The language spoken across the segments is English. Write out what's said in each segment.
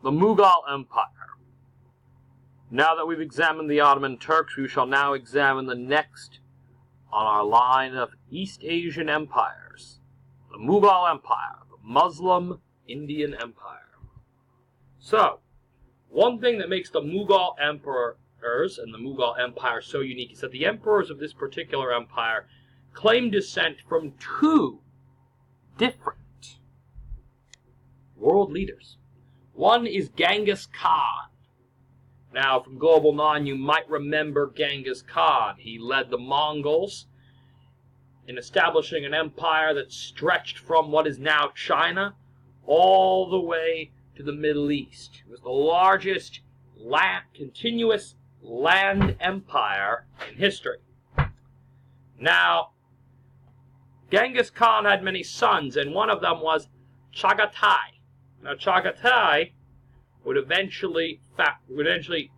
the Mughal Empire. Now that we've examined the Ottoman Turks, we shall now examine the next on our line of East Asian empires, the Mughal Empire, the Muslim Indian Empire. So, one thing that makes the Mughal emperors and the Mughal Empire so unique is that the emperors of this particular empire claim descent from two different world leaders. One is Genghis Khan. Now, from Global 9, you might remember Genghis Khan. He led the Mongols in establishing an empire that stretched from what is now China all the way to the Middle East. It was the largest continuous land empire in history. Now, Genghis Khan had many sons, and one of them was Chagatai. Now, Chagatai would eventually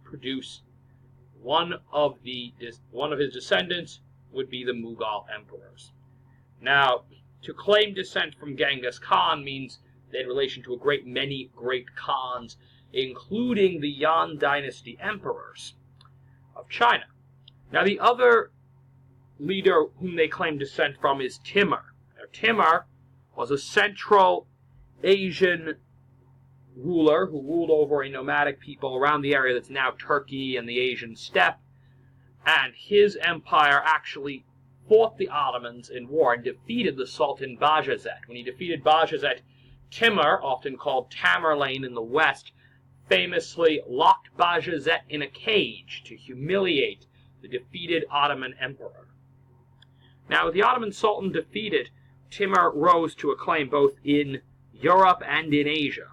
produce one of his descendants would be the Mughal emperors. Now, to claim descent from Genghis Khan means they had relation to a great many great Khans, including the Yuan dynasty emperors of China. Now, the other leader whom they claim descent from is Timur. Now, Timur was a Central Asian ruler who ruled over a nomadic people around the area that's now Turkey and the Asian steppe, and his empire actually fought the Ottomans in war and defeated the Sultan Bajazet. When he defeated Bajazet, Timur, often called Tamerlane in the West, famously locked Bajazet in a cage to humiliate the defeated Ottoman emperor. Now, with the Ottoman Sultan defeated, Timur rose to acclaim both in Europe and in Asia,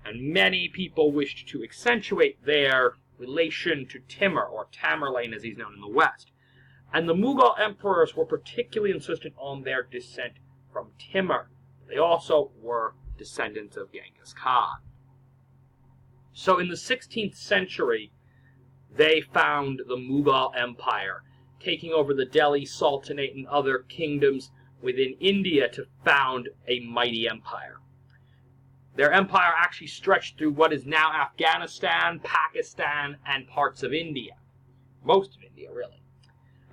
and many people wished to accentuate their relation to Timur, or Tamerlane as he's known in the West. And the Mughal emperors were particularly insistent on their descent from Timur. They also were descendants of Genghis Khan. So in the 16th century, they found the Mughal Empire, taking over the Delhi Sultanate and other kingdoms within India to found a mighty empire. Their empire actually stretched through what is now Afghanistan, Pakistan, and parts of India. Most of India, really.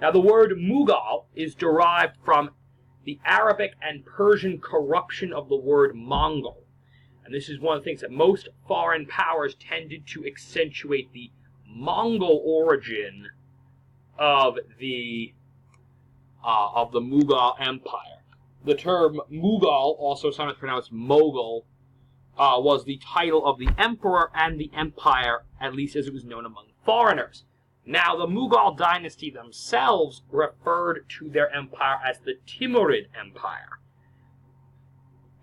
Now, the word Mughal is derived from the Arabic and Persian corruption of the word Mongol. And this is one of the things that most foreign powers tended to accentuate the Mongol origin of the Mughal Empire. The term Mughal, also sometimes pronounced Mughal, was the title of the emperor and the empire, at least as it was known among foreigners. Now, the Mughal dynasty themselves referred to their empire as the Timurid Empire,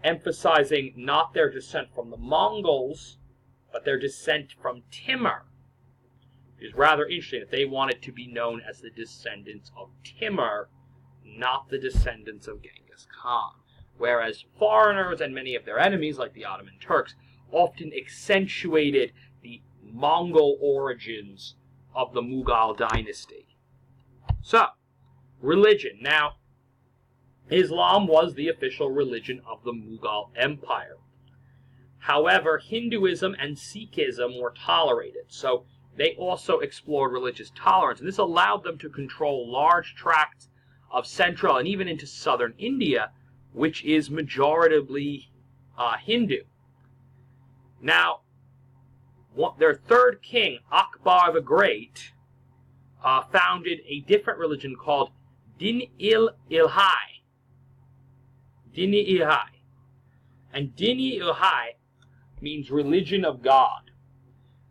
emphasizing not their descent from the Mongols, but their descent from Timur. It is rather interesting that they wanted to be known as the descendants of Timur, not the descendants of Genghis Khan. Whereas foreigners and many of their enemies, like the Ottoman Turks, often accentuated the Mongol origins of the Mughal dynasty. So, religion. Now, Islam was the official religion of the Mughal Empire. However, Hinduism and Sikhism were tolerated, so they also explored religious tolerance, and this allowed them to control large tracts of central and even into southern India, which is majoritively Hindu. Now, their third king, Akbar the Great, founded a different religion called Din-i-Ilahi. Din-i-Ilahi. And Din-i-Ilahi means religion of God.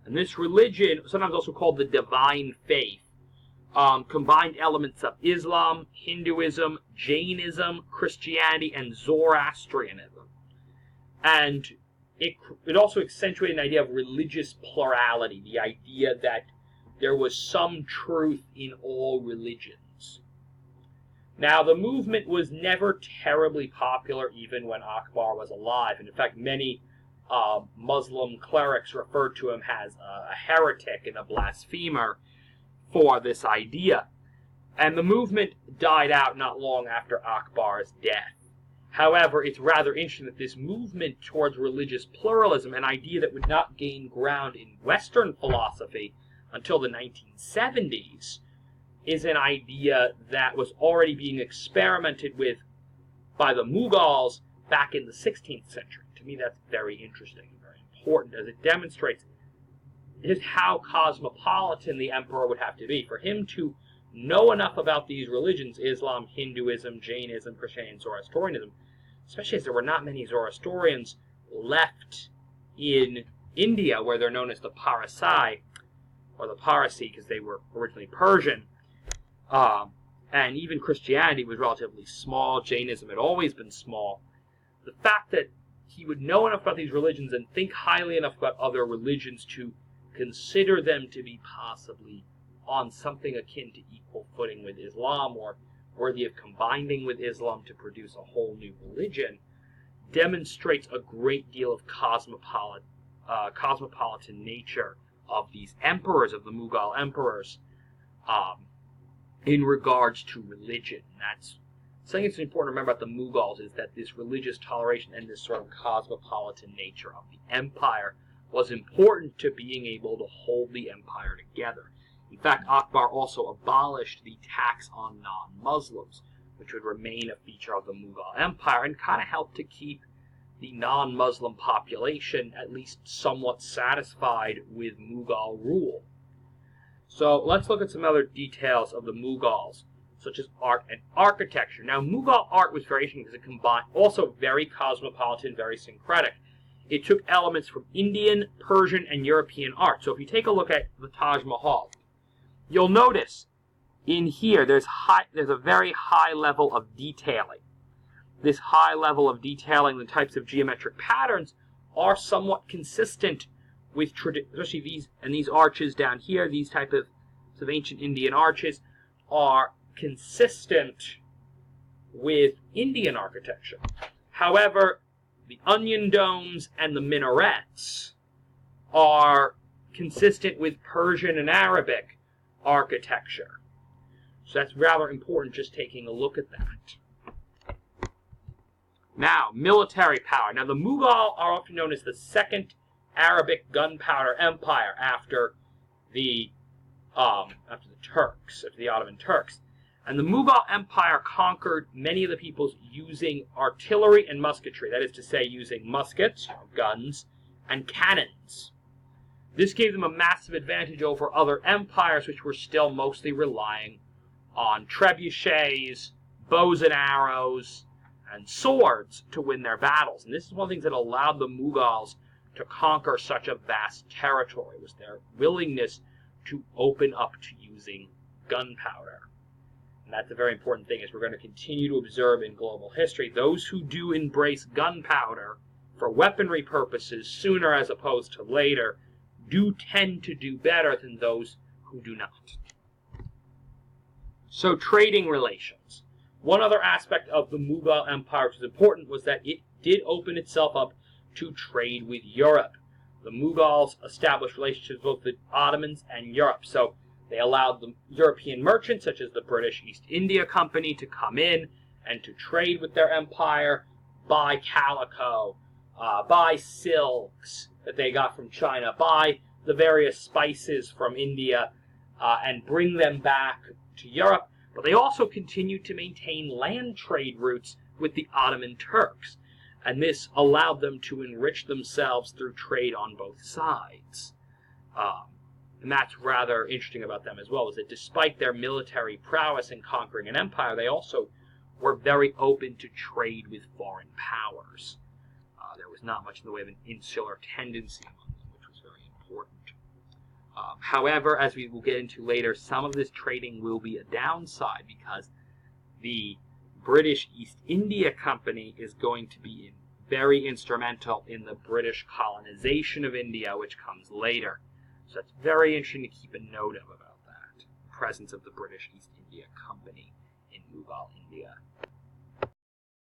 And this religion, sometimes also called the divine faith, combined elements of Islam, Hinduism, Jainism, Christianity, and Zoroastrianism. And it also accentuated an idea of religious plurality, the idea that there was some truth in all religions. Now, the movement was never terribly popular even when Akbar was alive, and in fact many Muslim clerics referred to him as a heretic and a blasphemer for this idea. And the movement died out not long after Akbar's death. However, it's rather interesting that this movement towards religious pluralism, an idea that would not gain ground in Western philosophy until the 1970s, is an idea that was already being experimented with by the Mughals back in the 16th century. To me, that's very interesting and very important, as it demonstrates just how cosmopolitan the emperor would have to be. For him to know enough about these religions, Islam, Hinduism, Jainism, Christianity, and Zoroastrianism, especially as there were not many Zoroastrians left in India, where they're known as the Parasi, or the Parsi, because they were originally Persian. And even Christianity was relatively small. Jainism had always been small. The fact that he would know enough about these religions and think highly enough about other religions to consider them to be possibly on something akin to equal footing with Islam, or worthy of combining with Islam to produce a whole new religion, demonstrates a great deal of cosmopolitan nature of these emperors, of the Mughal emperors, in regards to religion. That's something that's important to remember about the Mughals, is that this religious toleration and this sort of cosmopolitan nature of the empire was important to being able to hold the empire together. In fact, Akbar also abolished the tax on non-Muslims, which would remain a feature of the Mughal Empire, and kind of helped to keep the non-Muslim population at least somewhat satisfied with Mughal rule. So let's look at some other details of the Mughals, such as art and architecture. Now, Mughal art was very interesting because it combined, also very cosmopolitan, very syncretic. It took elements from Indian, Persian, and European art. So if you take a look at the Taj Mahal, you'll notice in here there's a very high level of detailing. This high level of detailing, the types of geometric patterns, are somewhat consistent with especially these arches down here. These type of ancient Indian arches are consistent with Indian architecture. However, the onion domes and the minarets are consistent with Persian and Arabic architecture. So that's rather important, just taking a look at that. Now, military power. Now, the Mughal are often known as the second Arabic gunpowder empire after the Turks, after the Ottoman Turks. And the Mughal Empire conquered many of the peoples using artillery and musketry, that is to say, using muskets, guns, and cannons. This gave them a massive advantage over other empires which were still mostly relying on trebuchets, bows and arrows, and swords to win their battles. And this is one of the things that allowed the Mughals to conquer such a vast territory, was their willingness to open up to using gunpowder. And that's a very important thing, as we're going to continue to observe in global history. Those who do embrace gunpowder for weaponry purposes sooner as opposed to later do tend to do better than those who do not. So, trading relations. One other aspect of the Mughal Empire which was important was that it did open itself up to trade with Europe. The Mughals established relationships with both the Ottomans and Europe. So they allowed the European merchants, such as the British East India Company, to come in and to trade with their empire, buy calico, buy silks that they got from China, buy the various spices from India, and bring them back to Europe. But they also continued to maintain land trade routes with the Ottoman Turks. And this allowed them to enrich themselves through trade on both sides. And that's rather interesting about them as well, is that despite their military prowess in conquering an empire, they also were very open to trade with foreign powers. There was not much in the way of an insular tendency among them, which was very important. However, as we will get into later, some of this trading will be a downside, because the British East India Company is going to be very instrumental in the British colonization of India, which comes later. So it's very interesting to keep a note of about that, the presence of the British East India Company in Mughal India.